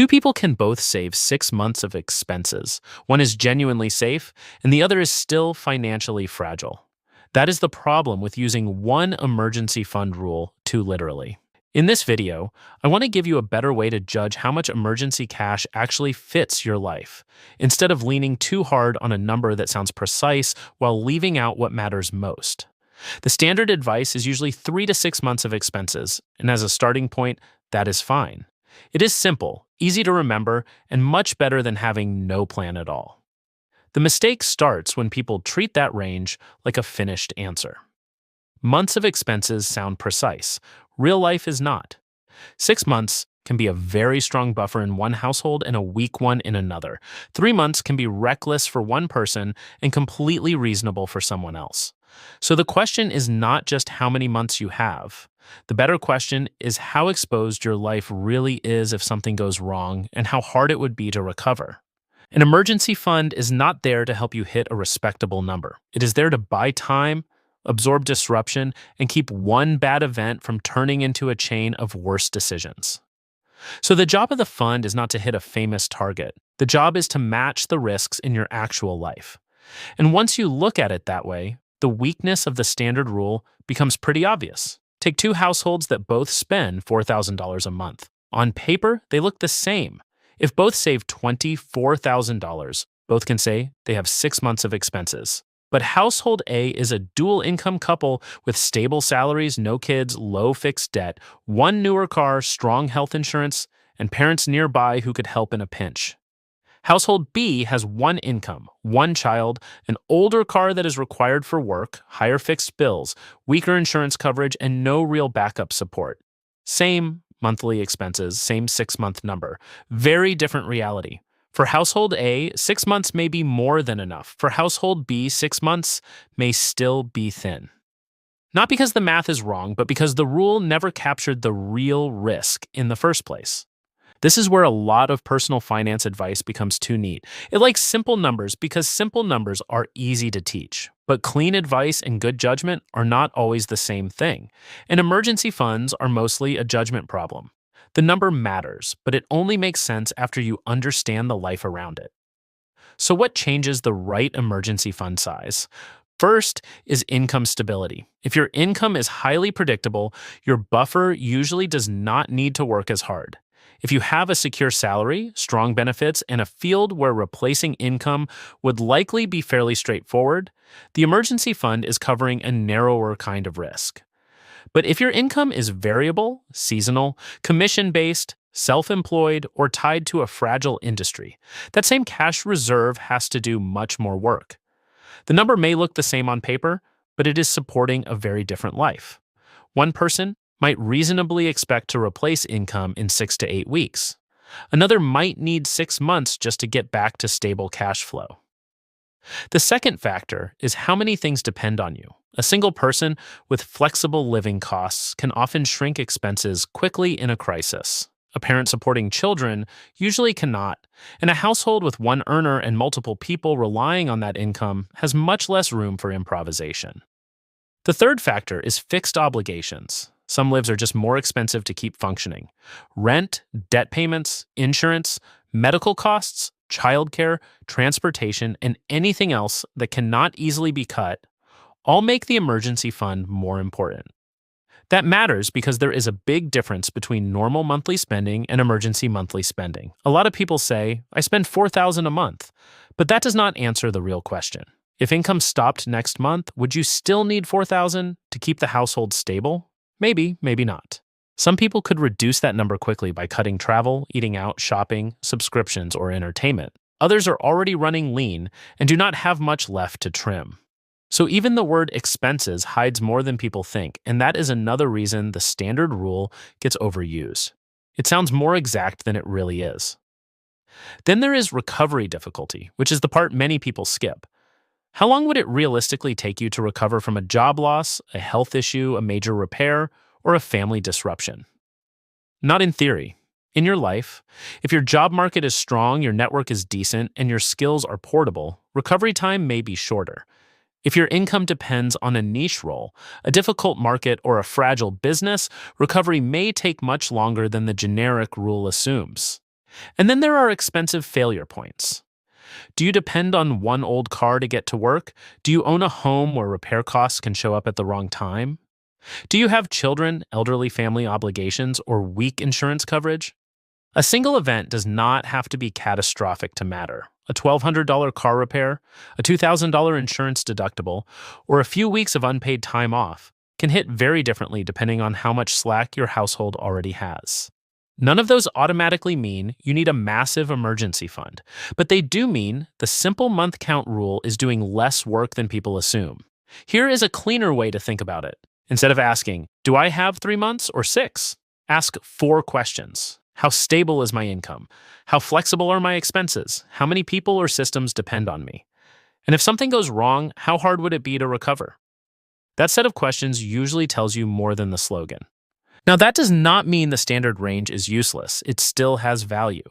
Two people can both save 6 months of expenses. One is genuinely safe, and the other is still financially fragile. That is the problem with using one emergency fund rule too literally. In this video, I want to give you a better way to judge how much emergency cash actually fits your life, instead of leaning too hard on a number that sounds precise while leaving out what matters most. The standard advice is usually 3 to 6 months of expenses, and as a starting point, that is fine. It is simple, easy to remember, and much better than having no plan at all. The mistake starts when people treat that range like a finished answer. Months of expenses sound precise. Real life is not. 6 months can be a very strong buffer in one household and a weak one in another. 3 months can be reckless for one person and completely reasonable for someone else. So the question is not just how many months you have. The better question is how exposed your life really is if something goes wrong and how hard it would be to recover. An emergency fund is not there to help you hit a respectable number. It is there to buy time, absorb disruption, and keep one bad event from turning into a chain of worse decisions. So the job of the fund is not to hit a famous target. The job is to match the risks in your actual life. And once you look at it that way, the weakness of the standard rule becomes pretty obvious. Take two households that both spend $4,000 a month. On paper, they look the same. If both save $24,000, both can say they have 6 months of expenses. But household A is a dual income couple with stable salaries, no kids, low fixed debt, one newer car, strong health insurance, and parents nearby who could help in a pinch. Household B has one income, one child, an older car that is required for work, higher fixed bills, weaker insurance coverage, and no real backup support. Same monthly expenses, same 6-month number. Very different reality. For household A, 6 months may be more than enough. For household B, 6 months may still be thin. Not because the math is wrong, but because the rule never captured the real risk in the first place. This is where a lot of personal finance advice becomes too neat. It likes simple numbers because simple numbers are easy to teach. But clean advice and good judgment are not always the same thing. And emergency funds are mostly a judgment problem. The number matters, but it only makes sense after you understand the life around it. So what changes the right emergency fund size? First is income stability. If your income is highly predictable, your buffer usually does not need to work as hard. If you have a secure salary, strong benefits, and a field where replacing income would likely be fairly straightforward, the emergency fund is covering a narrower kind of risk. But if your income is variable, seasonal, commission-based, self-employed, or tied to a fragile industry, that same cash reserve has to do much more work. The number may look the same on paper, but it is supporting a very different life. One person might reasonably expect to replace income in 6 to 8 weeks. Another might need 6 months just to get back to stable cash flow. The second factor is how many things depend on you. A single person with flexible living costs can often shrink expenses quickly in a crisis. A parent supporting children usually cannot, and a household with one earner and multiple people relying on that income has much less room for improvisation. The third factor is fixed obligations. Some lives are just more expensive to keep functioning. Rent, debt payments, insurance, medical costs, childcare, transportation, and anything else that cannot easily be cut all make the emergency fund more important. That matters because there is a big difference between normal monthly spending and emergency monthly spending. A lot of people say, I spend $4,000 a month, but that does not answer the real question. If income stopped next month, would you still need $4,000 to keep the household stable? Maybe, maybe not. Some people could reduce that number quickly by cutting travel, eating out, shopping, subscriptions, or entertainment. Others are already running lean and do not have much left to trim. So even the word expenses hides more than people think, and that is another reason the standard rule gets overused. It sounds more exact than it really is. Then there is recovery difficulty, which is the part many people skip. How long would it realistically take you to recover from a job loss, a health issue, a major repair, or a family disruption? Not in theory. In your life, if your job market is strong, your network is decent, and your skills are portable, recovery time may be shorter. If your income depends on a niche role, a difficult market, or a fragile business, recovery may take much longer than the generic rule assumes. And then there are expensive failure points. Do you depend on one old car to get to work? Do you own a home where repair costs can show up at the wrong time? Do you have children, elderly family obligations, or weak insurance coverage? A single event does not have to be catastrophic to matter. A $1,200 car repair, a $2,000 insurance deductible, or a few weeks of unpaid time off can hit very differently depending on how much slack your household already has. None of those automatically mean you need a massive emergency fund, but they do mean the simple month count rule is doing less work than people assume. Here is a cleaner way to think about it. Instead of asking, do I have 3 months or 6? Ask 4 questions. How stable is my income? How flexible are my expenses? How many people or systems depend on me? And if something goes wrong, how hard would it be to recover? That set of questions usually tells you more than the slogan. Now, that does not mean the standard range is useless. It still has value.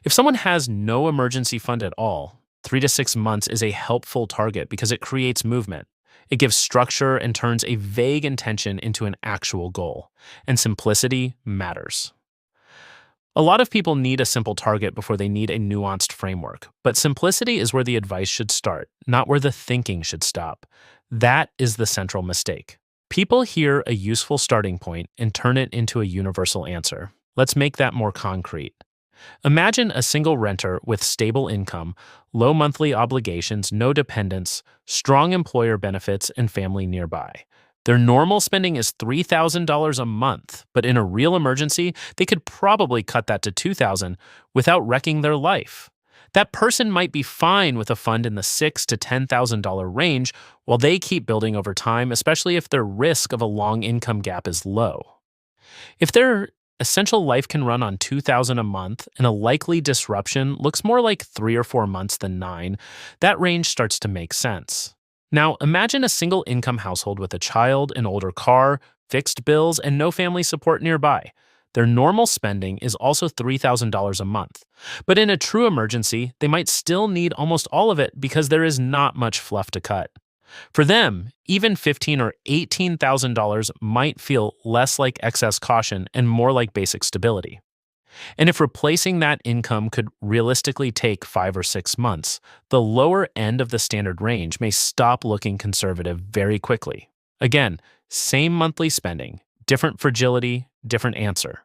If someone has no emergency fund at all, 3 to 6 months is a helpful target because it creates movement. It gives structure and turns a vague intention into an actual goal. And simplicity matters. A lot of people need a simple target before they need a nuanced framework, but simplicity is where the advice should start, not where the thinking should stop. That is the central mistake. People hear a useful starting point and turn it into a universal answer. Let's make that more concrete. Imagine a single renter with stable income, low monthly obligations, no dependents, strong employer benefits, and family nearby. Their normal spending is $3,000 a month, but in a real emergency, they could probably cut that to $2,000 without wrecking their life. That person might be fine with a fund in the $6,000 to $10,000 range while they keep building over time, especially if their risk of a long income gap is low. If their essential life can run on $2,000 a month and a likely disruption looks more like 3 or 4 months than 9, that range starts to make sense. Now, imagine a single income household with a child, an older car, fixed bills, and no family support nearby. Their normal spending is also $3,000 a month. But in a true emergency, they might still need almost all of it because there is not much fluff to cut. For them, even $15,000 or $18,000 might feel less like excess caution and more like basic stability. And if replacing that income could realistically take 5 or 6 months, the lower end of the standard range may stop looking conservative very quickly. Again, same monthly spending, different fragility, different answer.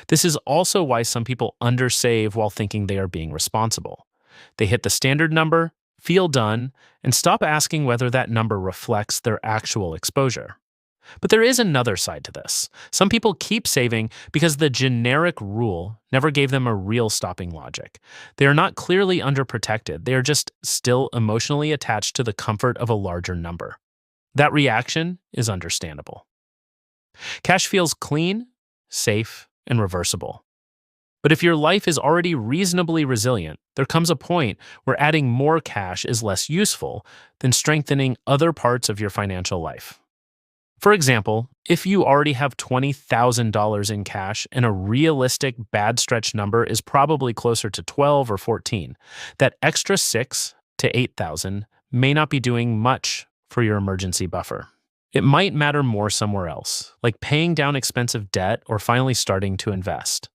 This is also why some people undersave while thinking they are being responsible. They hit the standard number, feel done, and stop asking whether that number reflects their actual exposure. But there is another side to this. Some people keep saving because the generic rule never gave them a real stopping logic. They are not clearly underprotected. They are just still emotionally attached to the comfort of a larger number. That reaction is understandable. Cash feels clean, safe, and reversible. But if your life is already reasonably resilient, there comes a point where adding more cash is less useful than strengthening other parts of your financial life. For example, if you already have $20,000 in cash and a realistic bad stretch number is probably closer to 12 or 14, that extra 6 to 8,000 may not be doing much for your emergency buffer. It might matter more somewhere else, like paying down expensive debt or finally starting to invest.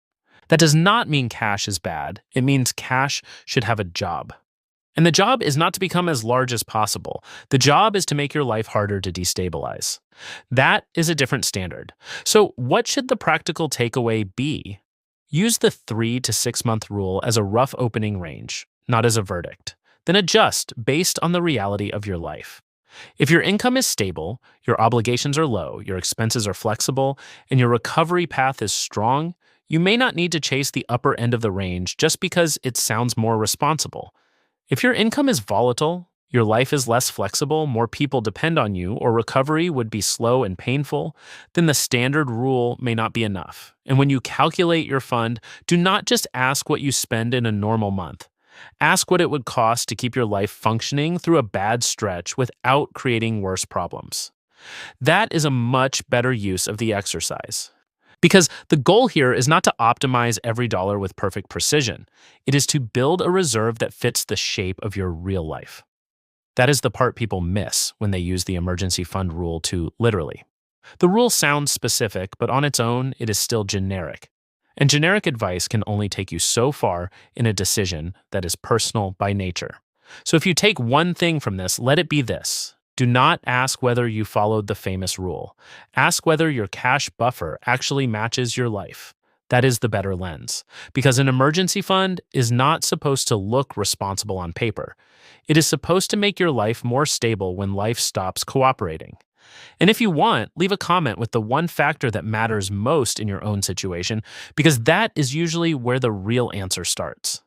That does not mean cash is bad. It means cash should have a job. And the job is not to become as large as possible. The job is to make your life harder to destabilize. That is a different standard. So what should the practical takeaway be? Use the 3 to 6 month rule as a rough opening range, not as a verdict. Then adjust based on the reality of your life. If your income is stable, your obligations are low, your expenses are flexible, and your recovery path is strong, you may not need to chase the upper end of the range just because it sounds more responsible. If your income is volatile, your life is less flexible, more people depend on you, or recovery would be slow and painful, then the standard rule may not be enough. And when you calculate your fund, do not just ask what you spend in a normal month. Ask what it would cost to keep your life functioning through a bad stretch without creating worse problems. That is a much better use of the exercise. Because the goal here is not to optimize every dollar with perfect precision. It is to build a reserve that fits the shape of your real life. That is the part people miss when they use the emergency fund rule too literally. The rule sounds specific, but on its own, it is still generic. And generic advice can only take you so far in a decision that is personal by nature. So if you take one thing from this, let it be this. Do not ask whether you followed the famous rule. Ask whether your cash buffer actually matches your life. That is the better lens. Because an emergency fund is not supposed to look responsible on paper. It is supposed to make your life more stable when life stops cooperating. And if you want, leave a comment with the one factor that matters most in your own situation, because that is usually where the real answer starts.